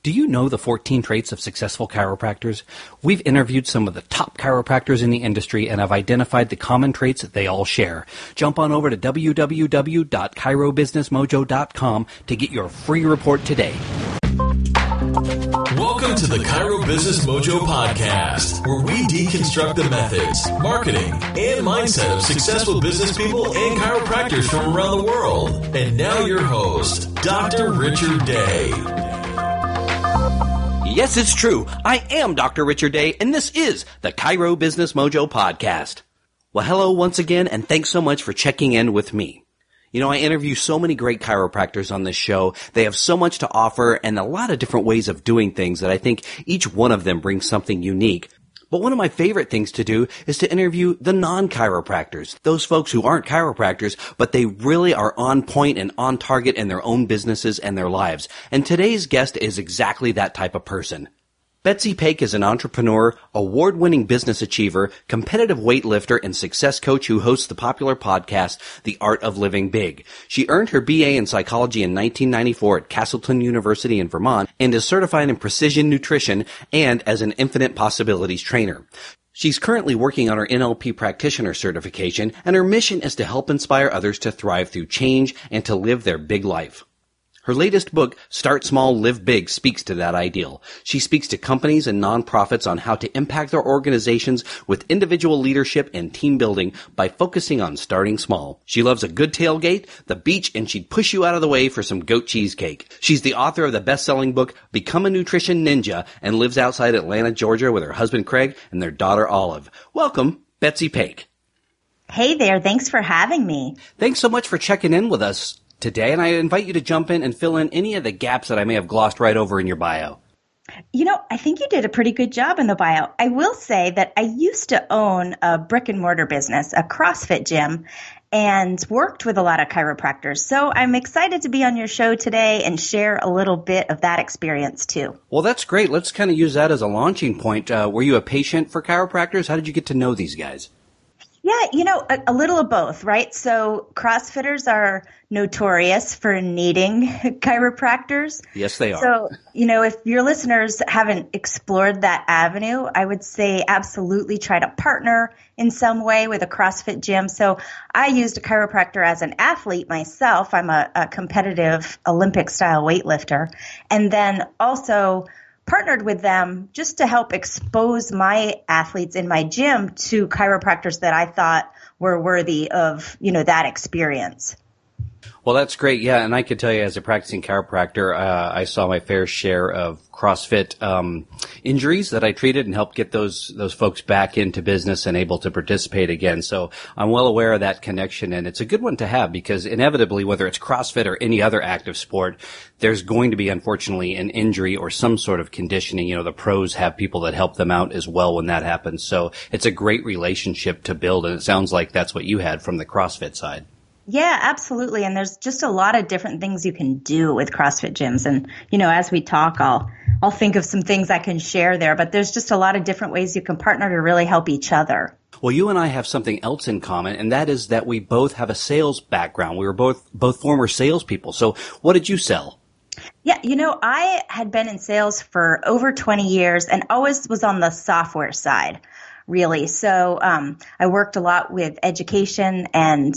Do you know the 14 traits of successful chiropractors? We've interviewed some of the top chiropractors in the industry and have identified the common traits that they all share. Jump on over to www.chirobusinessmojo.com to get your free report today. Welcome to the Chiro Business Mojo podcast, where we deconstruct the methods, marketing, and mindset of successful business people and chiropractors from around the world. And now your host, Dr. Richard Day. Yes, it's true. I am Dr. Richard Day, and this is the Chiro Business Mojo podcast. Well, hello once again, and thanks so much for checking in with me. You know, I interview so many great chiropractors on this show. They have so much to offer and a lot of different ways of doing things that I think each one of them brings something unique. But one of my favorite things to do is to interview the non-chiropractors, those folks who aren't chiropractors, but they really are on point and on target in their own businesses and their lives. And today's guest is exactly that type of person. Betsy Pake is an entrepreneur, award-winning business achiever, competitive weightlifter, and success coach who hosts the popular podcast, The Art of Living Big. She earned her BA in psychology in 1994 at Castleton University in Vermont and is certified in precision nutrition and as an infinite possibilities trainer. She's currently working on her NLP Practitioner Certification, and her mission is to help inspire others to thrive through change and to live their big life. Her latest book, Start Small, Live Big, speaks to that ideal. She speaks to companies and nonprofits on how to impact their organizations with individual leadership and team building by focusing on starting small. She loves a good tailgate, the beach, and she'd push you out of the way for some goat cheesecake. She's the author of the best-selling book, Become a Nutrition Ninja, and lives outside Atlanta, Georgia with her husband Craig and their daughter Olive. Welcome, Betsy Pake. Hey there. Thanks for having me. Thanks so much for checking in with us today, and I invite you to jump in and fill in any of the gaps that I may have glossed right over in your bio. You know, I think you did a pretty good job in the bio. I will say that I used to own a brick and mortar business, a CrossFit gym, and worked with a lot of chiropractors. So I'm excited to be on your show today and share a little bit of that experience too. Well, that's great. Let's kind of use that as a launching point. Were you a patient for chiropractors? How did you get to know these guys? Yeah, you know, a little of both, right? So CrossFitters are notorious for needing chiropractors. Yes, they are. So, you know, if your listeners haven't explored that avenue, I would say absolutely try to partner in some way with a CrossFit gym. So I used a chiropractor as an athlete myself. I'm a competitive Olympic-style weightlifter. And then also partnered with them just to help expose my athletes in my gym to chiropractors that I thought were worthy of, you know, that experience. Well, that's great. Yeah, and I could tell you as a practicing chiropractor, I saw my fair share of CrossFit injuries that I treated and helped get those folks back into business and able to participate again. So I'm well aware of that connection, and it's a good one to have because inevitably, whether it's CrossFit or any other active sport, there's going to be, unfortunately, an injury or some sort of conditioning. You know, the pros have people that help them out as well when that happens. So it's a great relationship to build, and it sounds like that's what you had from the CrossFit side. Yeah, absolutely. And there's just a lot of different things you can do with CrossFit gyms. And, you know, as we talk, I'll think of some things I can share there, but there's just a lot of different ways you can partner to really help each other. Well, you and I have something else in common, and that is that we both have a sales background. We were both former salespeople. So what did you sell? Yeah, you know, I had been in sales for over 20 years and always was on the software side, really. So I worked a lot with education and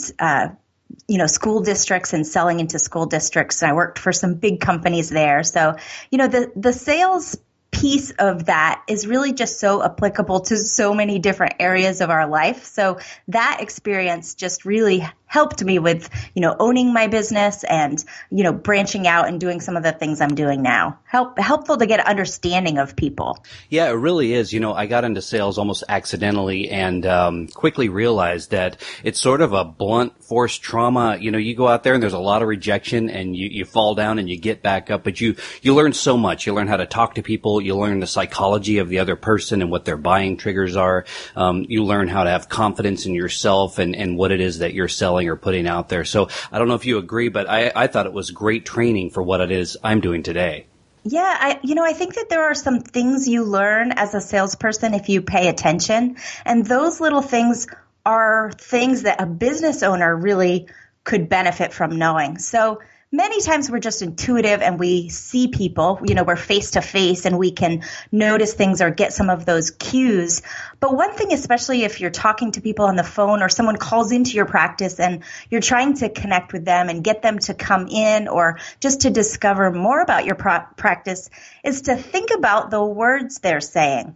you know, school districts and selling into school districts. I worked for some big companies there. So, you know, the sales piece of that is really just so applicable to so many different areas of our life. So that experience just really helped me with, you know, owning my business and, you know, branching out and doing some of the things I'm doing now. Helpful to get an understanding of people. Yeah, it really is. You know, I got into sales almost accidentally and quickly realized that it's sort of a blunt force trauma. You know, you go out there and there's a lot of rejection and you fall down and you get back up, but you learn so much. You learn how to talk to people. You learn the psychology of the other person and what their buying triggers are. You learn how to have confidence in yourself and what it is that you're selling or putting out there. So I don't know if you agree, but I thought it was great training for what it is I'm doing today. Yeah, I think that there are some things you learn as a salesperson if you pay attention. And those little things are things that a business owner really could benefit from knowing. So many times we're just intuitive and we see people, we're face to face and we can notice things or get some of those cues. But one thing, especially if you're talking to people on the phone or someone calls into your practice and you're trying to connect with them and get them to come in or just to discover more about your practice, is to think about the words they're saying.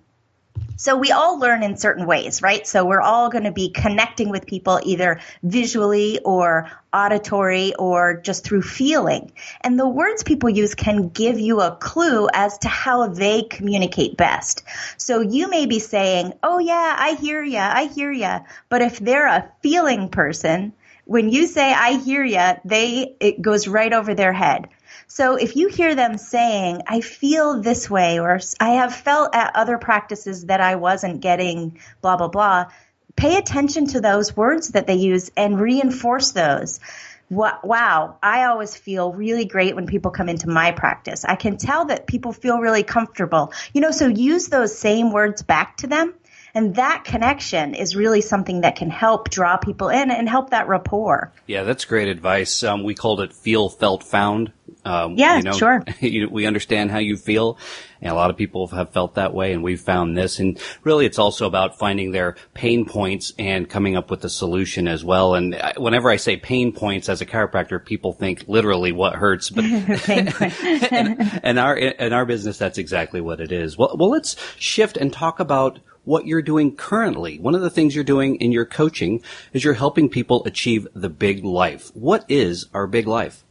So we all learn in certain ways, right? So we're all going to be connecting with people either visually or auditory or just through feeling. And the words people use can give you a clue as to how they communicate best. So you may be saying, oh yeah, I hear ya. But if they're a feeling person, when you say I hear ya, it goes right over their head. So if you hear them saying, I feel this way, or I have felt at other practices that I wasn't getting blah, blah, blah, pay attention to those words that they use and reinforce those. Wow, I always feel really great when people come into my practice. I can tell that people feel really comfortable. So use those same words back to them. And that connection is really something that can help draw people in and help that rapport. Yeah, that's great advice. We called it feel, felt, found. Sure. We understand how you feel, and a lot of people have felt that way, and we've found this. And really, it's also about finding their pain points and coming up with a solution as well. And whenever I say pain points as a chiropractor, people think literally what hurts. But in our business, that's exactly what it is. Well, let's shift and talk about what you're doing currently. One of the things you're doing in your coaching is you're helping people achieve the big life. What is our big life?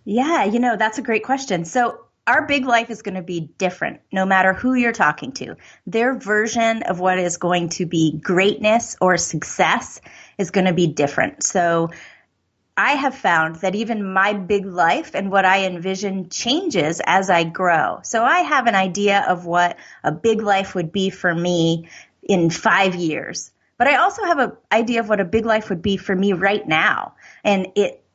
Yeah, that's a great question. So our big life is going to be different no matter who you're talking to. Their version of what is going to be greatness or success is going to be different. So I have found that even my big life and what I envision changes as I grow. So I have an idea of what a big life would be for me in 5 years. But I also have an idea of what a big life would be for me right now. And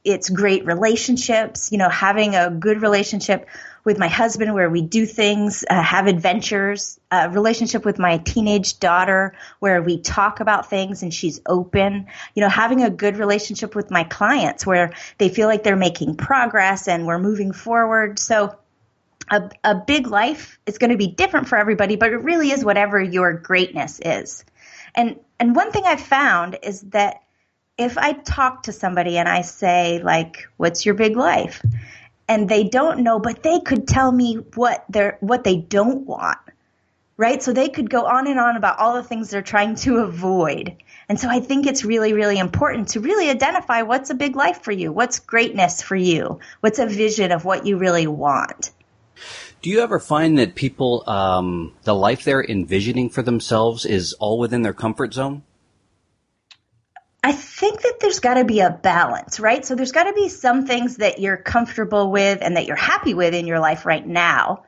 it's great relationships, having a good relationship with my husband where we do things, have adventures, a relationship with my teenage daughter where we talk about things and she's open, having a good relationship with my clients where they feel like they're making progress and we're moving forward. So a big life is going to be different for everybody, but it really is whatever your greatness is. And one thing I've found is that if I talk to somebody and I say, like, what's your big life? And they don't know, but they could tell me what they don't want, right? So they could go on and on about all the things they're trying to avoid. And so I think it's really, really important to really identify what's a big life for you, what's greatness for you, what's a vision of what you really want. Do you ever find that people, the life they're envisioning for themselves is all within their comfort zone? I think that there's got to be a balance, right? So there's got to be some things that you're comfortable with and that you're happy with in your life right now.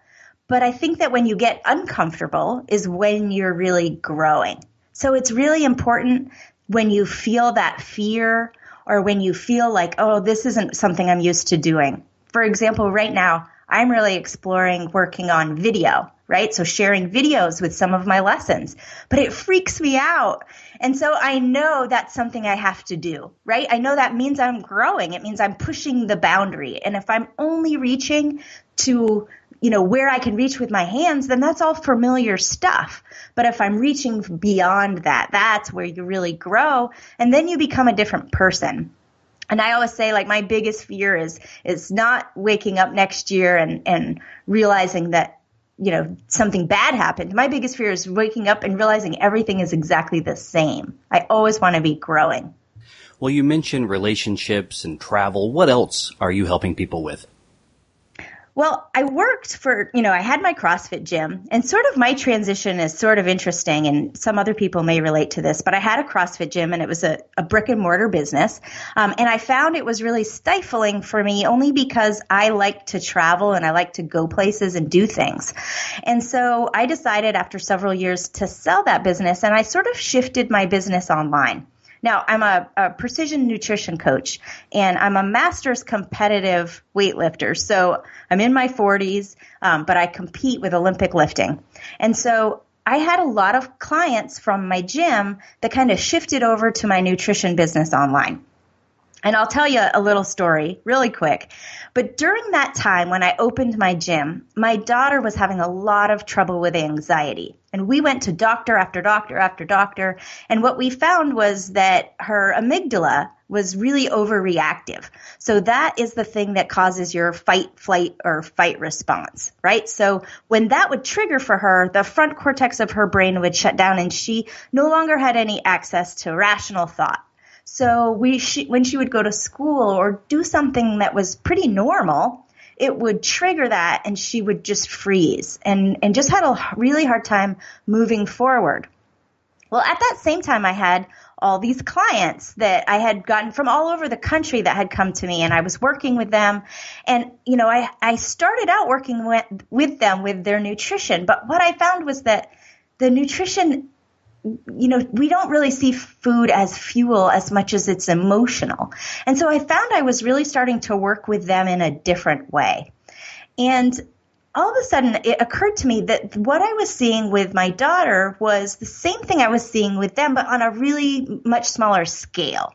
But I think that when you get uncomfortable is when you're really growing. So it's really important when you feel that fear or when you feel like, oh, this isn't something I'm used to doing. For example, right now, I'm really exploring working on video, right? So sharing videos with some of my lessons, but it freaks me out. And so I know that's something I have to do, right? I know that means I'm growing. It means I'm pushing the boundary. And if I'm only reaching to, where I can reach with my hands, then that's all familiar stuff. But if I'm reaching beyond that, that's where you really grow. And then you become a different person. And I always say, like, my biggest fear is not waking up next year and realizing that, something bad happened. My biggest fear is waking up and realizing everything is exactly the same. I always want to be growing. Well, you mentioned relationships and travel. What else are you helping people with? Well, I worked for, I had my CrossFit gym, and sort of my transition is sort of interesting, and some other people may relate to this, but I had a CrossFit gym and it was a brick and mortar business. And I found it was really stifling for me only because I like to travel and I like to go places and do things. And so I decided after several years to sell that business, and I sort of shifted my business online. Now, I'm a precision nutrition coach, and I'm a master's competitive weightlifter. So I'm in my 40s, but I compete with Olympic lifting. And so I had a lot of clients from my gym that kind of shifted over to my nutrition business online. And I'll tell you a little story really quick. But during that time when I opened my gym, my daughter was having a lot of trouble with anxiety. And we went to doctor after doctor after doctor. And what we found was that her amygdala was really overreactive. So that is the thing that causes your fight, flight, or fight response, right? So when that would trigger for her, the front cortex of her brain would shut down and she no longer had any access to rational thought. So when she would go to school or do something that was pretty normal, it would trigger that and she would just freeze and just had a really hard time moving forward. Well, at that same time, I had all these clients that I had gotten from all over the country that had come to me, and I was working with them. And, I started out working with them with their nutrition. But what I found was that the nutrition, we don't really see food as fuel as much as it's emotional. And so I found I was really starting to work with them in a different way. And all of a sudden, it occurred to me that what I was seeing with my daughter was the same thing I was seeing with them, but on a really much smaller scale.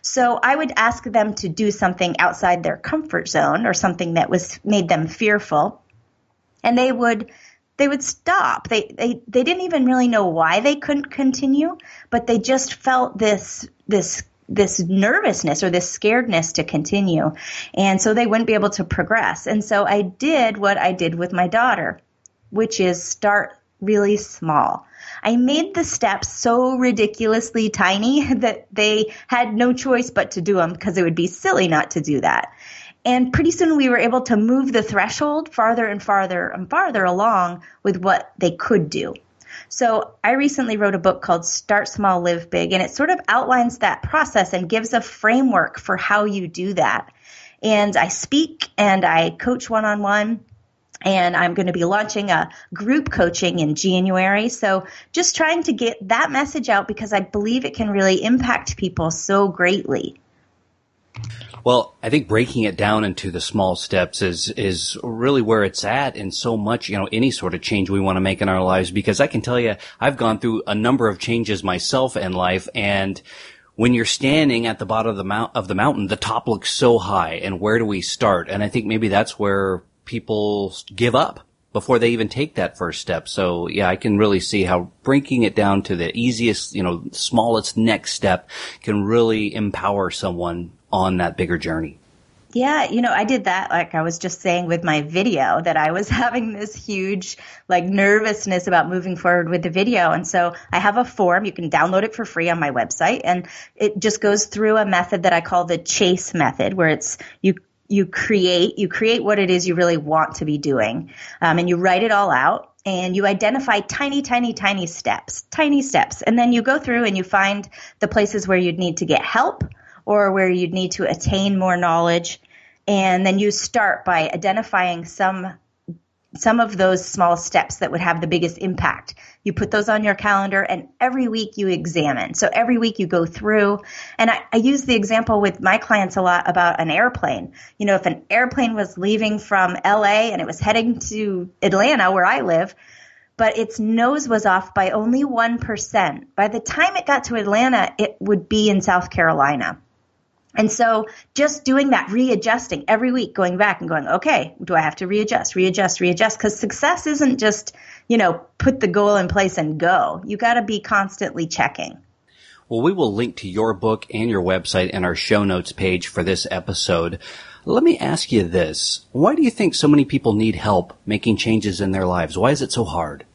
So I would ask them to do something outside their comfort zone or something that made them fearful, and they would stop. They didn't even really know why they couldn't continue, but they just felt this nervousness or this scaredness to continue. And so they wouldn't be able to progress. And so I did what I did with my daughter, which is start really small. I made the steps so ridiculously tiny that they had no choice but to do them because it would be silly not to do that. And pretty soon we were able to move the threshold farther and farther and farther along with what they could do. So I recently wrote a book called Start Small, Live Big, and it sort of outlines that process and gives a framework for how you do that. And I speak and I coach one-on-one, and I'm going to be launching a group coaching in January. So just trying to get that message out because I believe it can really impact people so greatly. Well, I think breaking it down into the small steps is really where it's at in so much, any sort of change we want to make in our lives, because I can tell you, I've gone through a number of changes myself in life, and when you're standing at the bottom of the mountain, the top looks so high, and where do we start? And I think maybe that's where people give up before they even take that first step. So yeah, I can really see how breaking it down to the easiest, smallest next step can really empower someone on that bigger journey. Yeah, I did that, like I was just saying with my video, that I was having this huge nervousness about moving forward with the video. And so I have a form. You can download it for free on my website. And it just goes through a method that I call the CHASE method, where it's you create what it is you really want to be doing. And you write it all out. And you identify tiny, tiny, tiny steps. And then you go through and you find the places where you'd need to get help, or where you'd need to attain more knowledge. And then you start by identifying some of those small steps that would have the biggest impact. You put those on your calendar, and every week you examine. So every week you go through, and I use the example with my clients a lot about an airplane. If an airplane was leaving from LA and it was heading to Atlanta, where I live, but its nose was off by only 1%. By the time it got to Atlanta, it would be in South Carolina. And so just doing that, readjusting every week, going back and going, okay, do I have to readjust? Because success isn't just, put the goal in place and go. You got to be constantly checking. Well, we will link to your book and your website in our show notes page for this episode. Let me ask you this. Why do you think so many people need help making changes in their lives? Why is it so hard?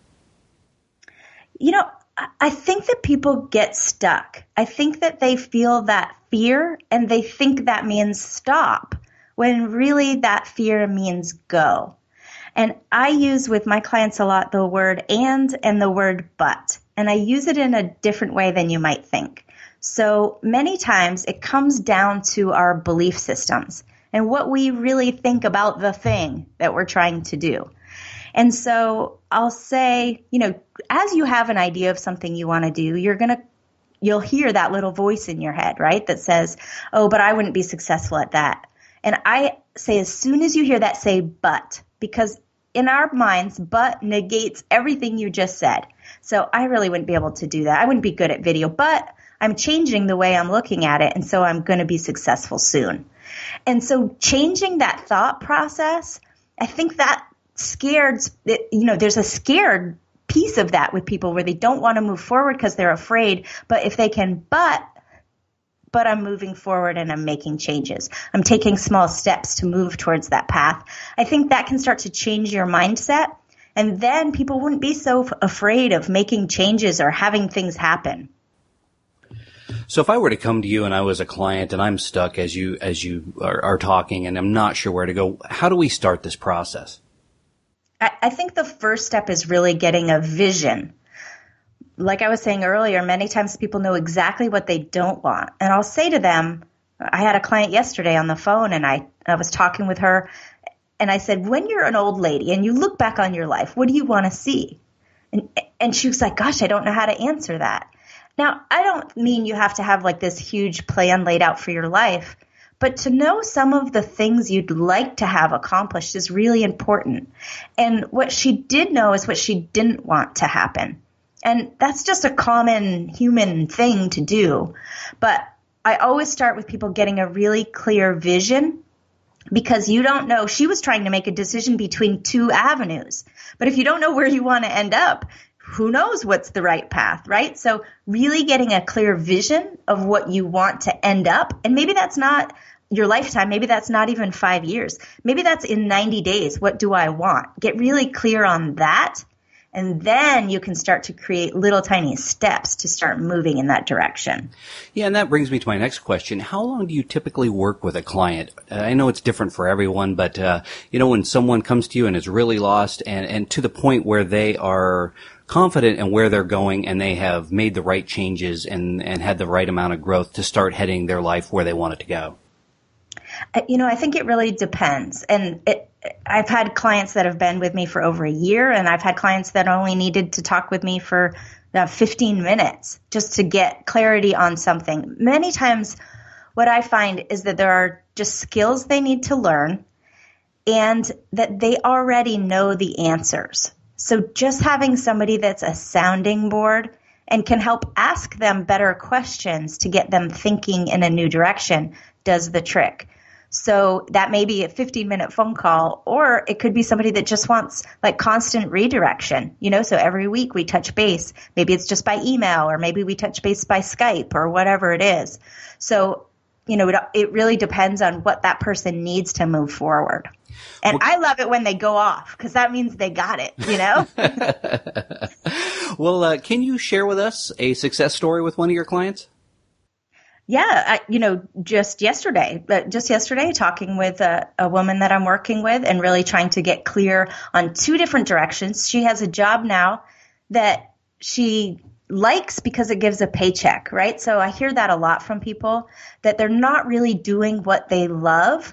I think that people get stuck. I think that they feel that fear and they think that means stop, when really that fear means go. And I use with my clients a lot the word and the word but. And I use it in a different way than you might think. So many times it comes down to our belief systems and what we really think about the thing that we're trying to do. And so I'll say, as you have an idea of something you want to do, you'll hear that little voice in your head, right? That says, oh, but I wouldn't be successful at that. And I say, as soon as you hear that, say, but, because in our minds, but negates everything you just said. So I really wouldn't be able to do that. I wouldn't be good at video, but I'm changing the way I'm looking at it, and so I'm going to be successful soon. And so changing that thought process, I think that there's a scared piece of that with people where they don't want to move forward because they're afraid. But if they can, but I'm moving forward and I'm making changes. I'm taking small steps to move towards that path. I think that can start to change your mindset. And then people wouldn't be so afraid of making changes or having things happen. So if I were to come to you and I was a client and I'm stuck as you are talking and I'm not sure where to go, how do we start this process? I think the first step is really getting a vision. Like I was saying earlier, many times people know exactly what they don't want. And I'll say to them, I had a client yesterday on the phone and I was talking with her and I said, when you're an old lady and you look back on your life, what do you want to see? And she was like, gosh, I don't know how to answer that. Now, I don't mean you have to have like this huge plan laid out for your life, but to know some of the things you'd like to have accomplished is really important. And what she did know is what she didn't want to happen. And that's just a common human thing to do. But I always start with people getting a really clear vision because you don't know. She was trying to make a decision between two avenues. But if you don't know where you want to end up, who knows what's the right path, right? So really getting a clear vision of what you want to end up. And maybe that's not your lifetime. Maybe that's not even 5 years. Maybe that's in 90 days. What do I want? Get really clear on that. And then you can start to create little tiny steps to start moving in that direction. Yeah, and that brings me to my next question. How long do you typically work with a client? I know it's different for everyone, but when someone comes to you and is really lost and to the point where they are confident in where they're going and they have made the right changes and had the right amount of growth to start heading their life where they want it to go? I think it really depends. And I've had clients that have been with me for over a year, and I've had clients that only needed to talk with me for 15 minutes just to get clarity on something. Many times what I find is that there are just skills they need to learn and that they already know the answers. So just having somebody that's a sounding board and can help ask them better questions to get them thinking in a new direction does the trick. So that may be a 15-minute phone call, or it could be somebody that just wants like constant redirection, so every week we touch base. Maybe it's just by email, or maybe we touch base by Skype or whatever it is. So, it really depends on what that person needs to move forward. And I love it when they go off because that means they got it, Well, can you share with us a success story with one of your clients? Yeah, just yesterday, talking with a woman that I'm working with and really trying to get clear on two different directions. She has a job now that she likes because it gives a paycheck, right? So I hear that a lot from people, that they're not really doing what they love.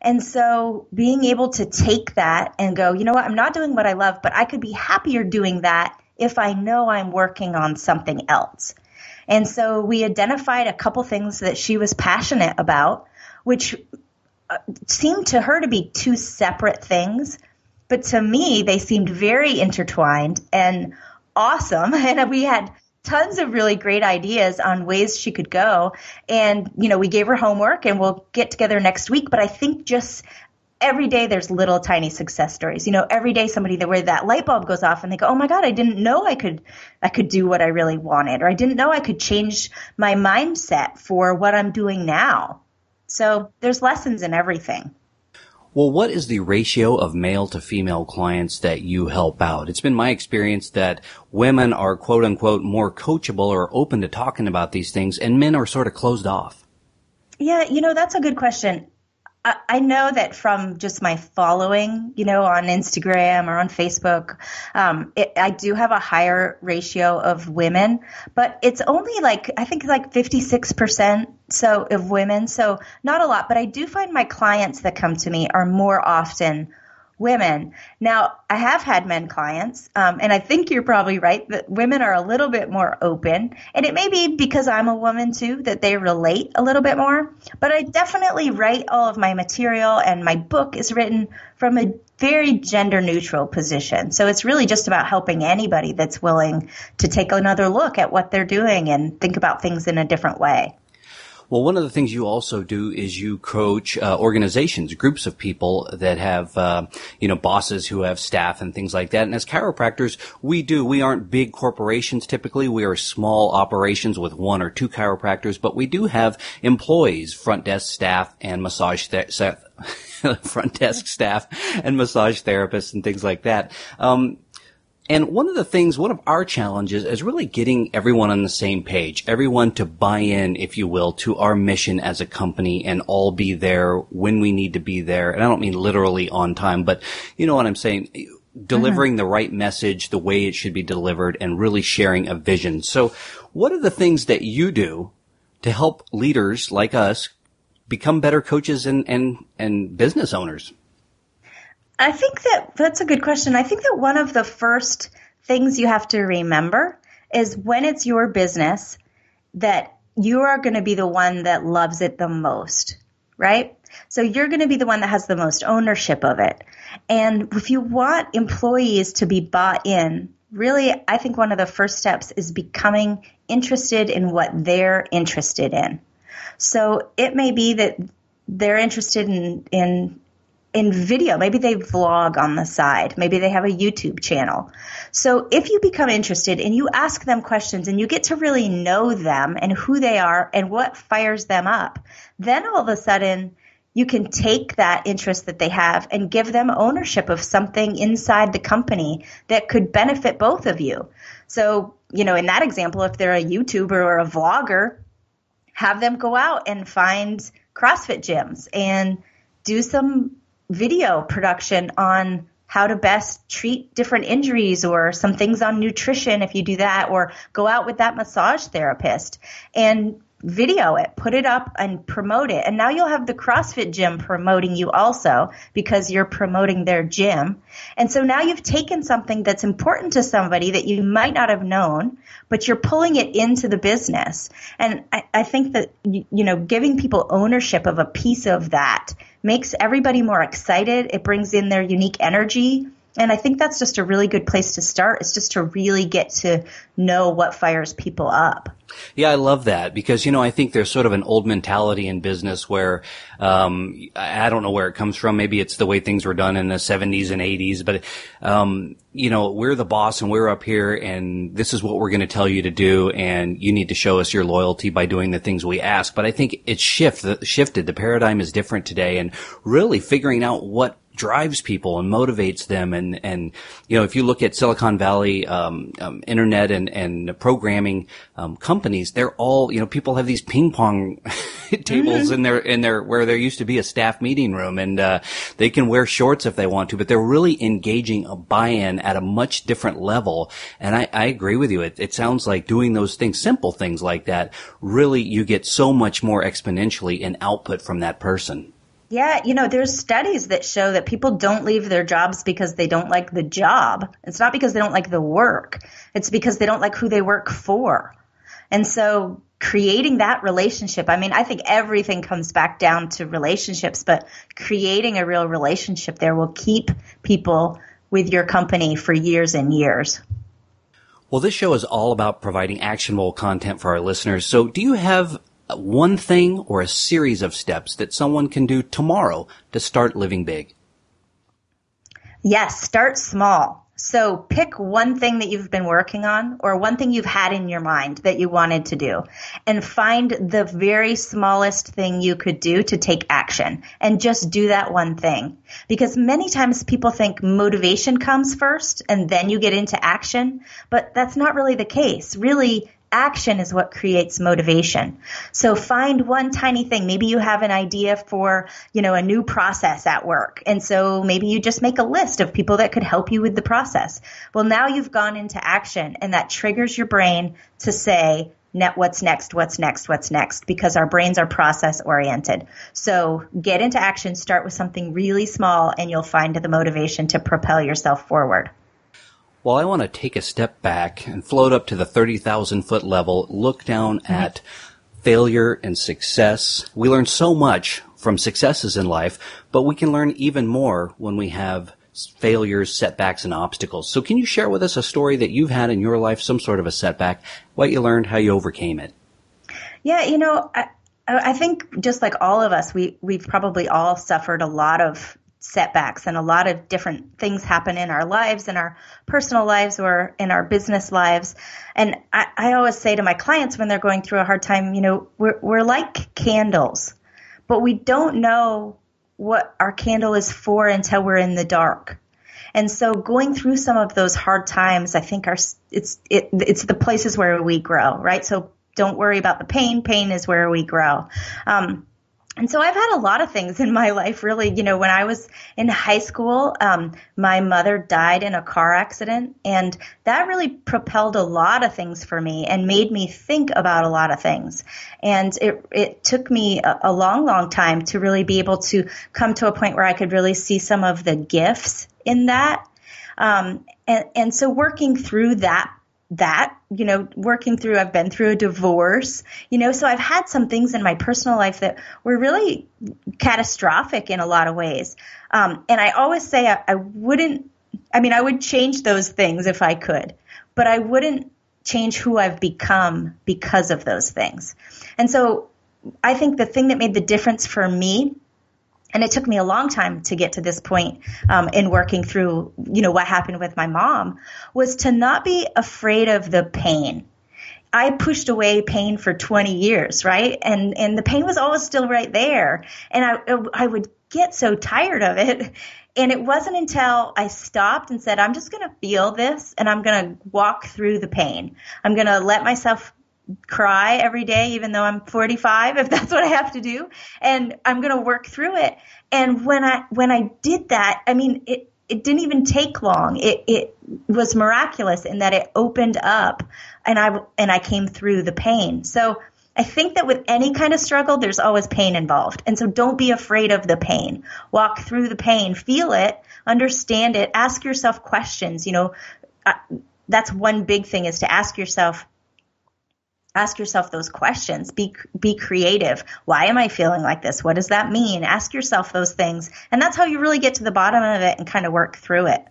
And so being able to take that and go, you know what, I'm not doing what I love, but I could be happier doing that if I know I'm working on something else. And so we identified a couple things that she was passionate about, which seemed to her to be two separate things. But to me, they seemed very intertwined and awesome. And we had tons of really great ideas on ways she could go. And, we gave her homework and we'll get together next week. But I think just every day there's little tiny success stories. Every day somebody where that light bulb goes off and they go, oh my God, I didn't know I could do what I really wanted, or I didn't know I could change my mindset for what I'm doing now. So there's lessons in everything. Well, what is the ratio of male to female clients that you help out? It's been my experience that women are quote unquote more coachable or open to talking about these things, and men are sort of closed off. Yeah, that's a good question. I know that from just my following, on Instagram or on Facebook, I do have a higher ratio of women, but it's only I think 56% so of women. So not a lot, but I do find my clients that come to me are more often women. Now, I have had men clients, and I think you're probably right that women are a little bit more open, and it may be because I'm a woman too that they relate a little bit more, but I definitely write all of my material, and my book is written from a very gender neutral position. So it's really just about helping anybody that's willing to take another look at what they're doing and think about things in a different way. Well, one of the things you also do is you coach organizations, groups of people that have, bosses who have staff and things like that. And as chiropractors, we aren't big corporations typically. We are small operations with 1 or 2 chiropractors, but we do have employees, front desk staff and massage front desk staff and massage therapists and things like that. And one of our challenges is really getting everyone on the same page, everyone to buy in, if you will, to our mission as a company and all be there when we need to be there. And I don't mean literally on time, but you know what I'm saying? Delivering the right message, the way it should be delivered, and really sharing a vision. So what are the things that you do to help leaders like us become better coaches and business owners? I think that's a good question. I think that one of the first things you have to remember is when it's your business that you are going to be the one that loves it the most, right? So you're going to be the one that has the most ownership of it. And if you want employees to be bought in, really, I think one of the first steps is becoming interested in what they're interested in. So it may be that they're interested in video. Maybe they vlog on the side. Maybe they have a YouTube channel. So if you become interested and you ask them questions and you get to really know them and who they are and what fires them up, then all of a sudden you can take that interest that they have and give them ownership of something inside the company that could benefit both of you. So, in that example, if they're a YouTuber or a vlogger, have them go out and find CrossFit gyms and do some video production on how to best treat different injuries or some things on nutrition if you do that, or go out with that massage therapist and video it, put it up and promote it. And now you'll have the CrossFit gym promoting you also because you're promoting their gym. And so now you've taken something that's important to somebody that you might not have known, but you're pulling it into the business. And I think that, giving people ownership of a piece of that makes everybody more excited. It brings in their unique energy. And I think that's just a really good place to start. It's just to really get to know what fires people up. Yeah, I love that because, I think there's sort of an old mentality in business where, I don't know where it comes from. Maybe it's the way things were done in the 70s and 80s, but, we're the boss and we're up here and this is what we're going to tell you to do. And you need to show us your loyalty by doing the things we ask. But I think it's shifted. The paradigm is different today, and really figuring out what drives people and motivates them. And if you look at Silicon Valley, internet and programming, companies, they're all, people have these ping pong tables in their, where there used to be a staff meeting room, and, they can wear shorts if they want to, but they're really engaging a buy-in at a much different level. And I agree with you. It sounds like doing those things, simple things like that, really you get so much more exponentially in output from that person. Yeah, there's studies that show that people don't leave their jobs because they don't like the job. It's not because they don't like the work. It's because they don't like who they work for. And so creating that relationship, I think everything comes back down to relationships, but creating a real relationship there will keep people with your company for years and years. Well, this show is all about providing actionable content for our listeners. So do you have one thing or a series of steps that someone can do tomorrow to start living big? Yes, start small. So pick one thing that you've been working on or one thing you've had in your mind that you wanted to do, and find the very smallest thing you could do to take action, and just do that one thing. Because many times people think motivation comes first and then you get into action, but that's not really the case. Really, action is what creates motivation. So find one tiny thing. Maybe you have an idea for, a new process at work. And so maybe you just make a list of people that could help you with the process. Well, now you've gone into action, and that triggers your brain to say, what's next, because our brains are process oriented. So get into action, start with something really small, and you'll find the motivation to propel yourself forward. Well, I want to take a step back and float up to the 30,000 foot level, look down at failure and success. We learn so much from successes in life, but we can learn even more when we have failures, setbacks, and obstacles. So can you share with us a story that you've had in your life, some sort of a setback, what you learned, how you overcame it? Yeah, I think just like all of us, we've probably all suffered a lot of setbacks, and a lot of different things happen in our lives, in our personal lives or in our business lives. And I always say to my clients when they're going through a hard time, we're like candles, but we don't know what our candle is for until we're in the dark. And so going through some of those hard times, I think it's the places where we grow, right? So don't worry about the pain. Pain is where we grow. And so I've had a lot of things in my life, really. When I was in high school, my mother died in a car accident, and that really propelled a lot of things for me and made me think about a lot of things. And it took me a long, long time to really be able to come to a point where I could really see some of the gifts in that. And so working through I've been through a divorce, so I've had some things in my personal life that were really catastrophic in a lot of ways. And I always say I would change those things if I could, but I wouldn't change who I've become because of those things. And so I think the thing that made the difference for me, and it took me a long time to get to this point in working through, what happened with my mom, was to not be afraid of the pain. I pushed away pain for 20 years, right? And the pain was always still right there. And I would get so tired of it. And it wasn't until I stopped and said, I'm just going to feel this, and I'm going to walk through the pain. I'm going to let myself cry every day, even though I'm 45, if that's what I have to do. And I'm going to work through it. And when I did that, it didn't even take long. It was miraculous in that it opened up, and I came through the pain. So I think that with any kind of struggle, there's always pain involved. And so don't be afraid of the pain. Walk through the pain, feel it, understand it, ask yourself questions. That's one big thing, is to ask yourself those questions. Be creative. Why am I feeling like this? What does that mean? Ask yourself those things. And that's how you really get to the bottom of it and kind of work through it.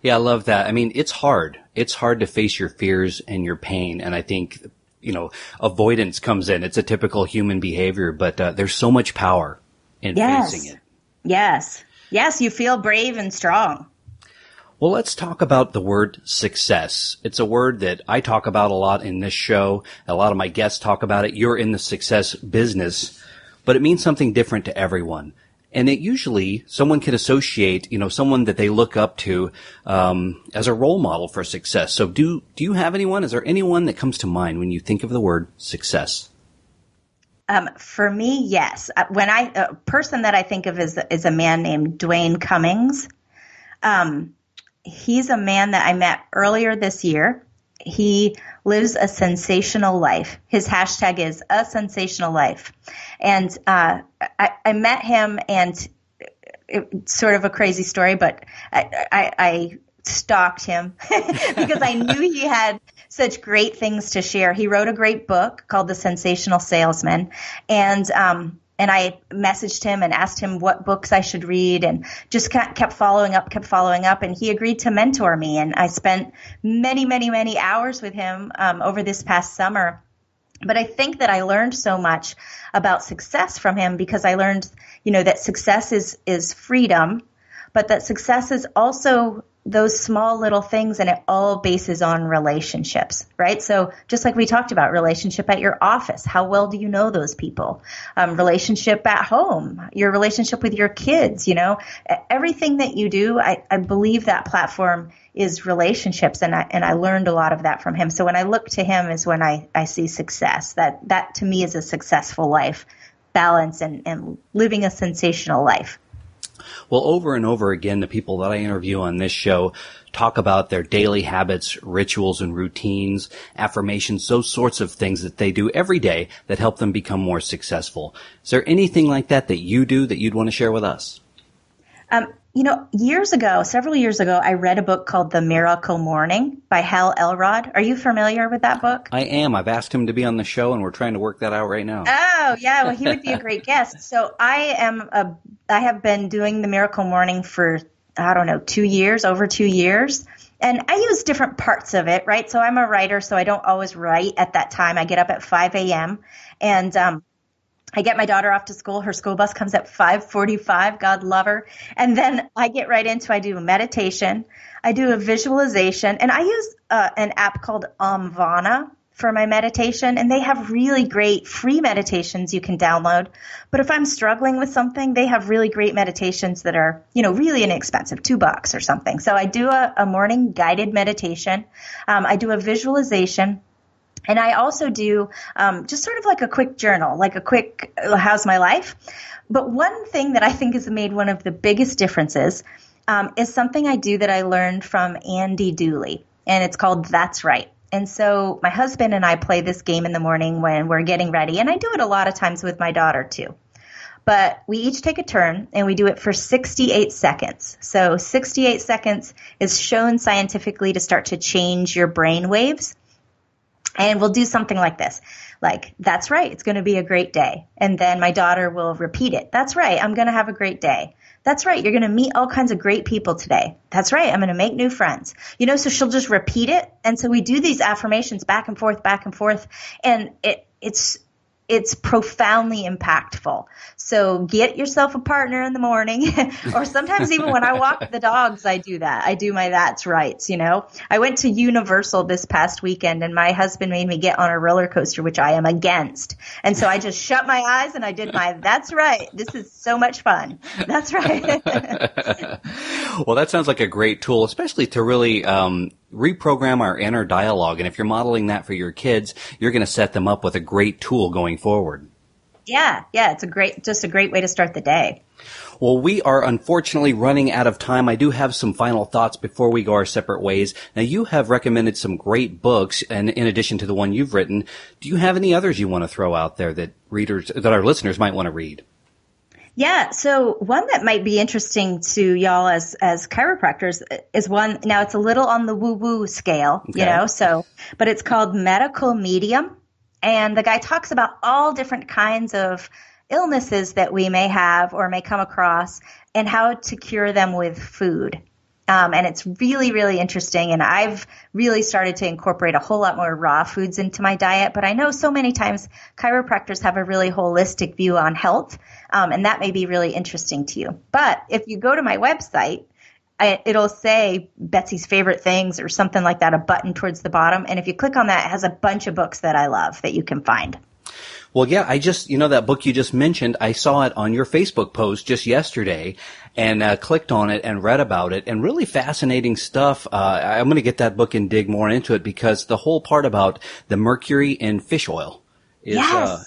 Yeah, I love that. It's hard. It's hard to face your fears and your pain. And I think, avoidance comes in. It's a typical human behavior, but there's so much power in facing it. Yes. Yes, you feel brave and strong. Well, let's talk about the word success. It's a word that I talk about a lot in this show. A lot of my guests talk about it. You're in the success business, but it means something different to everyone. And it usually, someone can associate, someone that they look up to, as a role model for success. So do you have anyone? Is there anyone that comes to mind when you think of the word success? For me, yes. A person that I think of is a man named Dwayne Cummings. He's a man that I met earlier this year. He lives a sensational life. His hashtag is a sensational life. And I met him, and it's sort of a crazy story, but I stalked him because I knew he had such great things to share. He wrote a great book called The Sensational Salesman. And I messaged him and asked him what books I should read, and just kept following up. And he agreed to mentor me. And I spent many, many, many hours with him over this past summer. But I think that I learned so much about success from him, because I learned, that success is freedom, but that success is also those small little things, and it all bases on relationships, right? So just like we talked about, relationship at your office, how well do you know those people? Relationship at home, your relationship with your kids, everything that you do, I believe that platform is relationships, and I learned a lot of that from him. So when I look to him is when I see success. That to me is a successful life, balance, and living a sensational life. Well, over and over again, the people that I interview on this show talk about their daily habits, rituals and routines, affirmations, those sorts of things that they do every day that help them become more successful. Is there anything like that that you do that you'd want to share with us? Several years ago, I read a book called The Miracle Morning by Hal Elrod. Are you familiar with that book? I am. I've asked him to be on the show, and we're trying to work that out right now. Oh, yeah. Well, he would be a great guest. So I have been doing The Miracle Morning for, 2 years, over 2 years. And I use different parts of it, right? So I'm a writer, so I don't always write at that time. I get up at 5 a.m. and I get my daughter off to school. Her school bus comes at 5:45. God love her. And then I get right into, I do a meditation. I do a visualization. And I use an app called Vana for my meditation. And they have really great free meditations you can download. But if I'm struggling with something, they have really great meditations that are, really inexpensive, $2 or something. So I do a morning guided meditation. I do a visualization. And I also do just sort of like a quick journal, like a quick, how's my life? But one thing that I think has made one of the biggest differences is something I do that I learned from Andy Dooley, and it's called That's Right. And so my husband and I play this game in the morning when we're getting ready, and I do it a lot of times with my daughter too. But we each take a turn, and we do it for 68 seconds. So 68 seconds is shown scientifically to start to change your brain waves. And we'll do something like this, like, that's right, it's going to be a great day. And then my daughter will repeat it. That's right, I'm going to have a great day. That's right, you're going to meet all kinds of great people today. That's right, I'm going to make new friends. So she'll just repeat it. And so we do these affirmations back and forth, and it's profoundly impactful. So get yourself a partner in the morning, or sometimes even when I walk the dogs, I do that. I do my that's rights, I went to Universal this past weekend, and my husband made me get on a roller coaster, which I am against. And so I just shut my eyes and I did my that's right. This is so much fun. That's right. Well, that sounds like a great tool, especially to really reprogram our inner dialogue. And if you're modeling that for your kids, you're going to set them up with a great tool going forward. Yeah, it's just a great way to start the day. Well, we are unfortunately running out of time. I do have some final thoughts before we go our separate ways. Now, you have recommended some great books, and in addition to the one you've written, do you have any others you want to throw out there that our listeners might want to read? Yeah, so one that might be interesting to y'all as chiropractors is one. Now, it's a little on the woo-woo scale, okay. But it's called Medical Medium. And the guy talks about all different kinds of illnesses that we may have or may come across and how to cure them with food. And it's really, really interesting. And I've really started to incorporate a whole lot more raw foods into my diet. But I know so many times chiropractors have a really holistic view on health. And that may be really interesting to you. But if you go to my website, it'll say Betsy's favorite things or something like that, a button towards the bottom. And if you click on that, it has a bunch of books that I love that you can find. Well, yeah, I just, that book you just mentioned, I saw it on your Facebook post just yesterday and clicked on it and read about it, and really fascinating stuff. I'm going to get that book and dig more into it, because the whole part about the mercury in fish oil is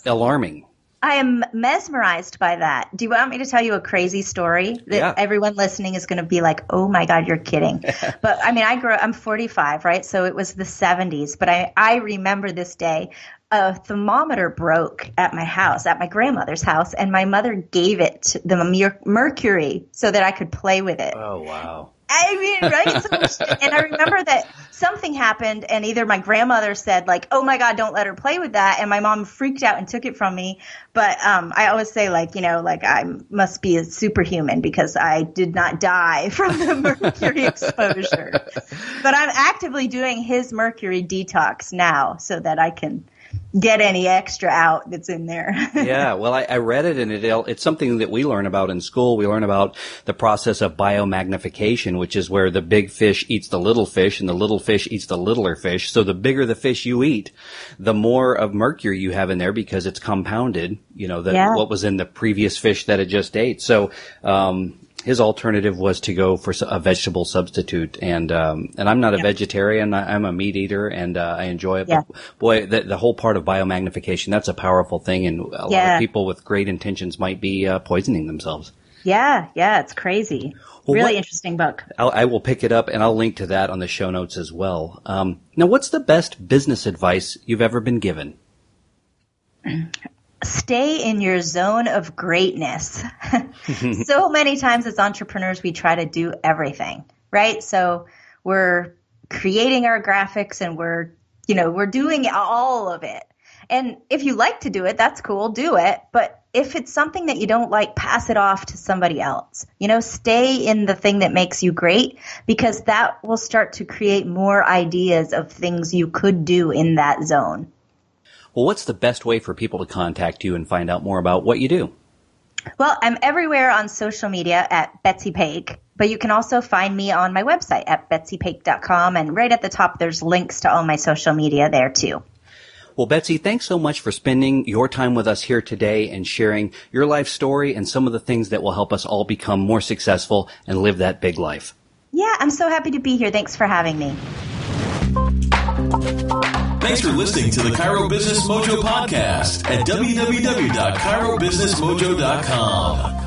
alarming. I am mesmerized by that. Do you want me to tell you a crazy story that everyone listening is going to be like, oh my God, you're kidding. But I mean, I'm 45, right? So it was the 70s, but I remember this day. A thermometer broke at my house, at my grandmother's house, and my mother gave it the mercury so that I could play with it. Oh, wow. I mean, right? So, and I remember that something happened, and either my grandmother said, like, oh my God, don't let her play with that, and my mom freaked out and took it from me. But I always say, I must be a superhuman because I did not die from the mercury exposure. But I'm actively doing his mercury detox now so that I can get any extra out that's in there. Yeah, well, I read it, and it's something that we learn about in school. We learn about the process of biomagnification, which is where the big fish eats the little fish, and the little fish eats the littler fish. So the bigger the fish you eat, the more of mercury you have in there, because it's compounded, what was in the previous fish that it just ate. So his alternative was to go for a vegetable substitute, and I'm not a vegetarian. I'm a meat eater, and I enjoy it. But boy, the whole part of biomagnification, that's a powerful thing, and a lot of people with great intentions might be poisoning themselves. Yeah, it's crazy. Well, really interesting book. I will pick it up, and I'll link to that on the show notes as well. Now, what's the best business advice you've ever been given? Stay in your zone of greatness. So many times as entrepreneurs, we try to do everything, right? So we're creating our graphics and we're doing all of it. And if you like to do it, that's cool, do it. But if it's something that you don't like, pass it off to somebody else. Stay in the thing that makes you great, because that will start to create more ideas of things you could do in that zone. Well, what's the best way for people to contact you and find out more about what you do? Well, I'm everywhere on social media at Betsy Pake, but you can also find me on my website at betsypake.com. And right at the top, there's links to all my social media there too. Well, Betsy, thanks so much for spending your time with us here today and sharing your life story and some of the things that will help us all become more successful and live that big life. Yeah, I'm so happy to be here. Thanks for having me. Thanks for listening to the Chiro Business Mojo podcast at www.chirobusinessmojo.com.